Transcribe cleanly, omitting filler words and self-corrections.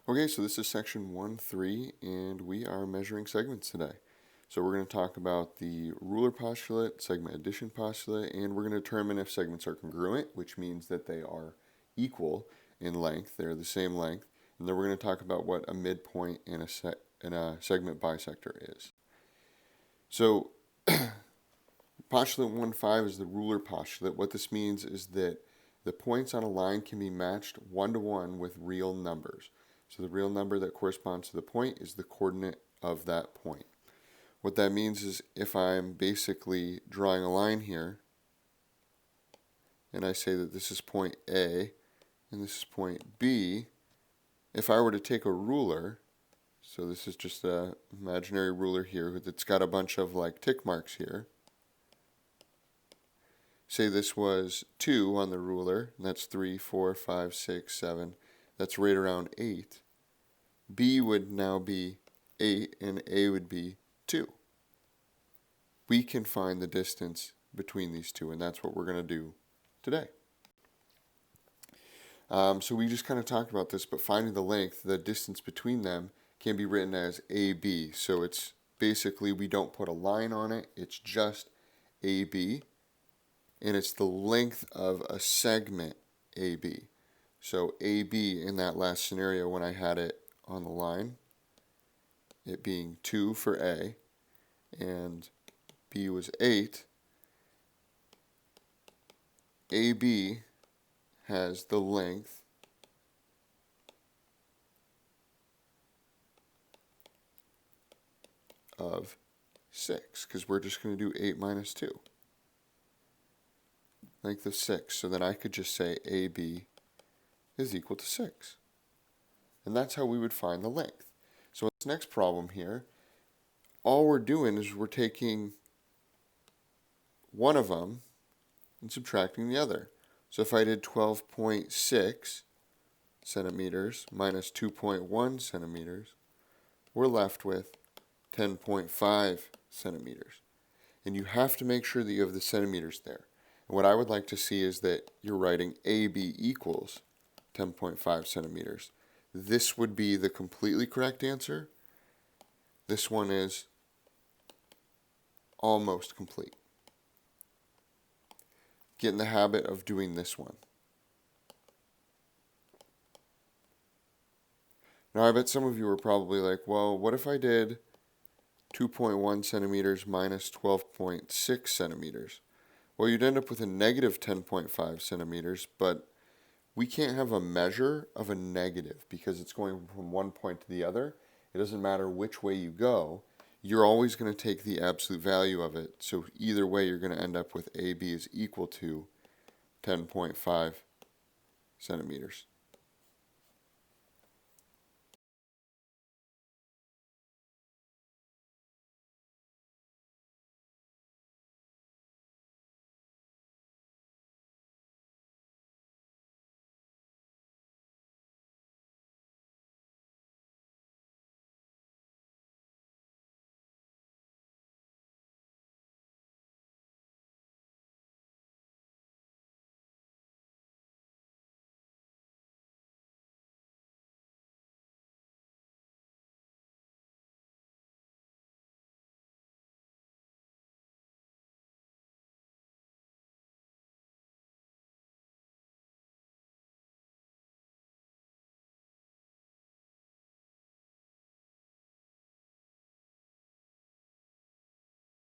Okay, so this is section 1.3, and we are measuring segments today. So we're going to talk about the ruler postulate, segment addition postulate, and we're going to determine if segments are congruent, which means that they are equal in length, they're the same length, and then we're going to talk about what a midpoint and a segment bisector is. So postulate 1.5 is the ruler postulate. What this means is that the points on a line can be matched one-to-one with real numbers. So the real number that corresponds to the point is the coordinate of that point. What that means is if I'm basically drawing a line here, and I say that this is point A, and this is point B, if I were to take a ruler, so this is just an imaginary ruler here that's got a bunch of like tick marks here. Say this was 2 on the ruler, and that's 3, 4, 5, 6, 7. That's right around 8. B would now be 8, and A would be 2. We can find the distance between these two, and that's what we're going to do today. So we just kind of talked about this, but finding the length, the distance between them, can be written as AB. So it's basically, we don't put a line on it, it's just AB. And it's the length of a segment AB. So AB in that last scenario when I had it on the line, it being 2 for A, and B was 8, AB has the length of 6, because we're just going to do 8 minus 2. Length of 6. So then I could just say AB is equal to 6. And that's how we would find the length. So this next problem here, all we're doing is we're taking one of them and subtracting the other. So if I did 12.6 centimeters minus 2.1 centimeters, we're left with 10.5 centimeters. And you have to make sure that you have the centimeters there. And what I would like to see is that you're writing AB equals 10.5 centimeters. This would be the completely correct answer. This one is almost complete. Get in the habit of doing this one. Now I bet some of you are probably like, well, what if I did 2.1 centimeters minus 12.6 centimeters? Well, you'd end up with a negative 10.5 centimeters, but we can't have a measure of a negative because it's going from one point to the other. It doesn't matter which way you go. You're always going to take the absolute value of it. So either way, you're going to end up with AB is equal to 10.5 centimeters.